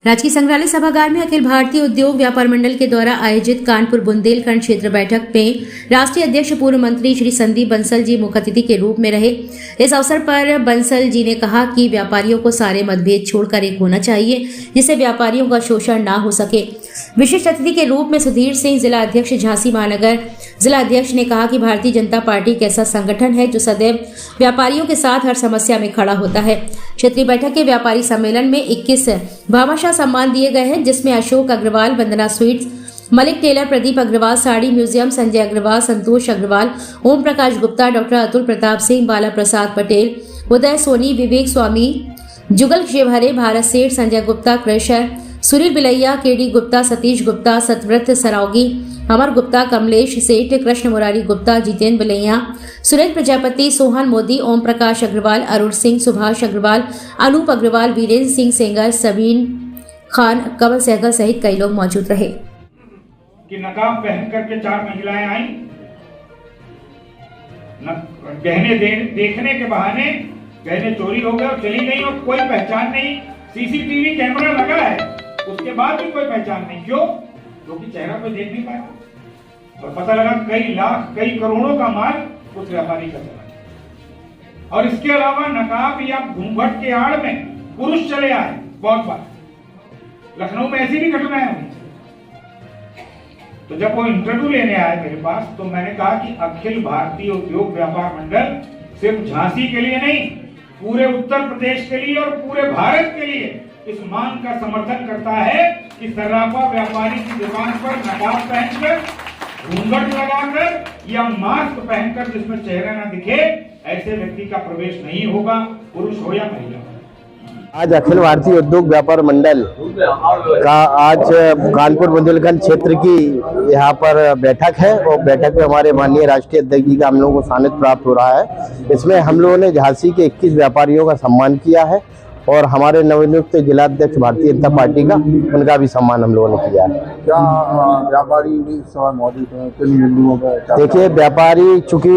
राजकीय संग्रहालय सभागार में अखिल भारतीय उद्योग व्यापार मंडल के द्वारा आयोजित कानपुर बुंदेलखंड क्षेत्र बैठक में राष्ट्रीय अध्यक्ष पूर्व मंत्री श्री संदीप बंसल जी मुख्य अतिथि के रूप में रहे। इस अवसर पर बंसल जी ने कहा कि व्यापारियों को सारे मतभेद छोड़कर एक होना चाहिए, जिससे व्यापारियों का शोषण ना हो सके। विशिष्ट अतिथि के रूप में सुधीर सिंह, जिला अध्यक्ष झांसी महानगर जिला अध्यक्ष, ने कहा कि भारतीय जनता पार्टी एक ऐसा संगठन है जो सदैव व्यापारियों के साथ हर समस्या में खड़ा होता है। क्षेत्रीय बैठक के व्यापारी सम्मेलन में 21 भामाशाह सम्मान दिए गए हैं, जिसमें Ashok Agrawal, Vandana sweets, Malik tailor, Pradeep Agrawal, sari museum, Sanjay Agrawal, Santosh Agrawal, Om Prakash Gupta, doctor Atul Pratap Singh, Bala Prasad Patel, Uday Soni, Vivek Swami, Jugal Shivhare, Bharat Seth, Sanjay Gupta, crusher, Sunil Bilaiya, KD Gupta, Satish Gupta, Satvrat Saraogi, Amar Gupta, Kamlesh Seth, Krishna Murari Gupta, Jitendra बिलैया, सुरेश प्रजापति, सोहन मोदी, ओम प्रकाश अग्रवाल, अरुण सिंह, सुभाष अग्रवाल, अनूप अग्रवाल, वीरेंद्र सिंह सेंगर, सबीन खान, कमल सहगल सहित कई लोग मौजूद रहे। कि नकाब पहन करके 4 महिलाएं आई, गहने देखने के बहाने गहने चोरी हो गए और चली गई और कोई पहचान नहीं। सीसीटीवी कैमरा लगा है, उसके बाद भी कोई पहचान नहीं। क्यों? क्योंकि चेहरा कोई देख नहीं पाया और पता लगा कई लाख कई करोड़ों का माल उस व्यापारी का चला। और इसके अलावा नकाब या घूंघट के आड़ में पुरुष चले आए। बहुत बार लखनऊ में ऐसी भी घटनाएं हुई। तो जब वो इंटरव्यू लेने आए मेरे पास, तो मैंने कहा कि अखिल भारतीय उद्योग व्यापार मंडल सिर्फ झांसी के लिए नहीं, पूरे उत्तर प्रदेश के लिए और पूरे भारत के लिए इस मांग का समर्थन करता है कि सर्राफा व्यापारी की दुकान पर नकाब पहनकर, घूंघट लगाकर या मास्क पहनकर जिसमें चेहरा ना दिखे, ऐसे व्यक्ति का प्रवेश नहीं होगा, पुरुष हो या महिला। आज अखिल भारतीय उद्योग व्यापार मंडल का आज कानपुर बुंदेलखंड क्षेत्र की यहाँ पर बैठक है और बैठक में हमारे माननीय राष्ट्रीय अध्यक्ष जी का हम लोगों को सानिध्य प्राप्त हो रहा है। इसमें हम लोगों ने झांसी के 21 व्यापारियों का सम्मान किया है और हमारे नवनियुक्त जिलाध्यक्ष भारतीय जनता पार्टी का, उनका भी सम्मान हम लोगों ने किया है। क्या व्यापारी भी सवाल मौजूद है? किन बिंदुओं पर? देखिए, व्यापारी चूंकि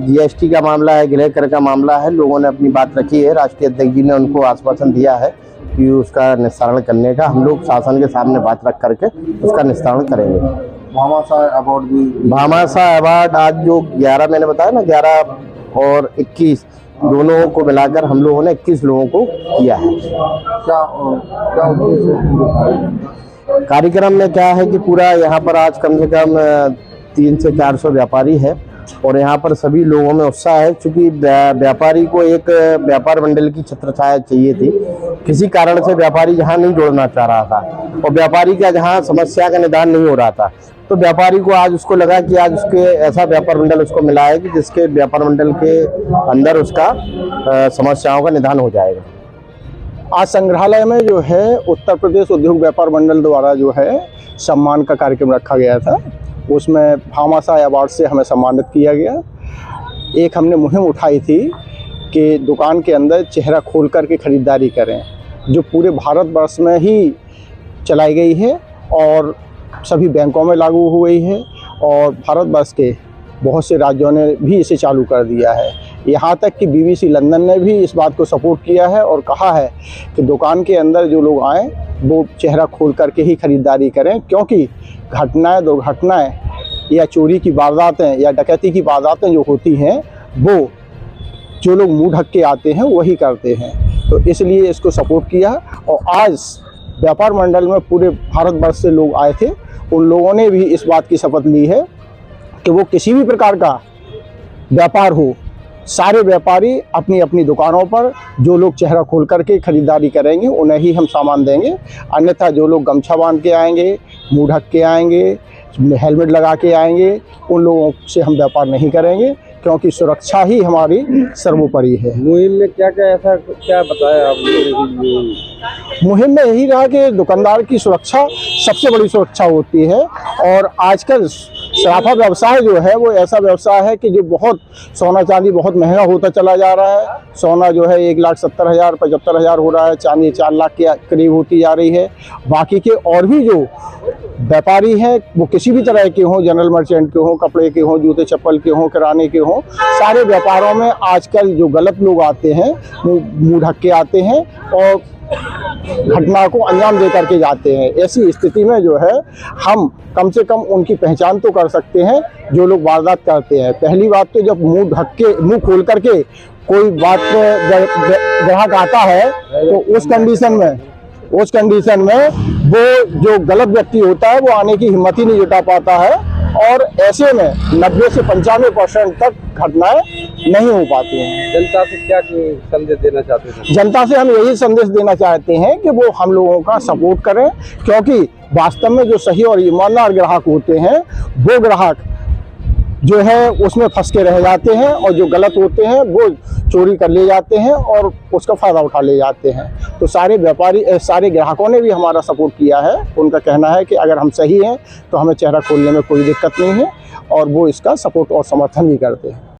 जीएसटी का मामला है, गृह कर का मामला है, लोगों ने अपनी बात रखी है। राष्ट्रीय अध्यक्ष जी ने उनको आश्वासन दिया है कि उसका निस्तारण करने का हम लोग शासन के सामने बात रख करके उसका निस्तारण करेंगे। भामाशाह अवार्ड भी, भामाशाह अवार्ड आज जो 11 मैंने बताया ना, 11 और 21 दोनों को मिलाकर हम लोगों ने 21 लोगों को किया है। क्या उद्देश्य है कार्यक्रम में? क्या है कि पूरा यहाँ पर आज कम से कम 300 से 400 व्यापारी है और यहाँ पर सभी लोगों में उत्साह है। चूंकि व्यापारी को एक व्यापार मंडल की छत्रछाया चाहिए थी, किसी कारण से व्यापारी यहाँ नहीं जुड़ना चाह रहा था और व्यापारी का जहाँ समस्या का निदान नहीं हो रहा था, तो व्यापारी को आज उसको लगा कि आज उसके ऐसा व्यापार मंडल उसको मिला है कि जिसके व्यापार मंडल के अंदर उसका समस्याओं का निदान हो जाएगा। आज संग्रहालय में जो है उत्तर प्रदेश उद्योग व्यापार मंडल द्वारा जो है सम्मान का कार्यक्रम रखा गया था। उसमें भामाशाह अवार्ड से हमें सम्मानित किया गया। एक हमने मुहिम उठाई थी कि दुकान के अंदर चेहरा खोल कर के खरीदारी करें, जो पूरे भारतवर्ष में ही चलाई गई है और सभी बैंकों में लागू हो गई है और भारतवर्ष के बहुत से राज्यों ने भी इसे चालू कर दिया है। यहाँ तक कि BBC लंदन ने भी इस बात को सपोर्ट किया है और कहा है कि दुकान के अंदर जो लोग आएँ वो चेहरा खोल करके ही खरीदारी करें, क्योंकि घटनाएं, दुर्घटनाएं या चोरी की वारदातें या डकैती की वारदातें जो होती हैं वो जो लोग मुँह ढक के आते हैं वही करते हैं। तो इसलिए इसको सपोर्ट किया और आज व्यापार मंडल में पूरे भारतवर्ष से लोग आए थे। उन लोगों ने भी इस बात की शपथ ली है कि वो किसी भी प्रकार का व्यापार हो, सारे व्यापारी अपनी अपनी दुकानों पर जो लोग चेहरा खोल करके खरीदारी करेंगे उन्हें ही हम सामान देंगे। अन्यथा जो लोग गमछा बांध के आएंगे, मुंह ढक के आएंगे, हेलमेट लगा के आएंगे, उन लोगों से हम व्यापार नहीं करेंगे, क्योंकि सुरक्षा ही हमारी सर्वोपरि है। मुहिम में क्या बताया आपने? मुहिम में यही रहा कि दुकानदार की सुरक्षा सबसे बड़ी सुरक्षा होती है और आजकल सराफा व्यवसाय जो है वो ऐसा व्यवसाय है कि जो बहुत सोना चांदी बहुत महंगा होता चला जा रहा है। सोना जो है 1,70,000 75,000 हो रहा है, चांदी 4 लाख के करीब होती जा रही है। बाकी के और भी जो व्यापारी हैं, वो किसी भी तरह के हों, जनरल मर्चेंट के हों, कपड़े के हों, जूते चप्पल के हों, किराने के हों, सारे व्यापारों में आजकल जो गलत लोग आते हैं वो मुंह ढक के आते हैं और घटना को अंजाम दे करके जाते हैं। ऐसी स्थिति में जो है हम कम से कम उनकी पहचान तो कर सकते हैं जो लोग वारदात करते हैं। पहली बात तो जब मुंह खोल करके कोई बात ग्राहक आता है तो उस कंडीशन में वो जो गलत व्यक्ति होता है वो आने की हिम्मत ही नहीं जुटा पाता है और ऐसे में 90 से 95% तक घटनाएं नहीं हो पाती हैं। जनता से क्या संदेश देना चाहते हैं? जनता से हम यही संदेश देना चाहते हैं कि वो हम लोगों का सपोर्ट करें, क्योंकि वास्तव में जो सही और ईमानदार ग्राहक होते हैं वो ग्राहक जो है उसमें फंस के रह जाते हैं और जो गलत होते हैं वो चोरी कर ले जाते हैं और उसका फ़ायदा उठा ले जाते हैं। तो सारे व्यापारी सारे ग्राहकों ने भी हमारा सपोर्ट किया है। उनका कहना है कि अगर हम सही हैं तो हमें चेहरा खोलने में कोई दिक्कत नहीं है और वो इसका सपोर्ट और समर्थन भी करते हैं।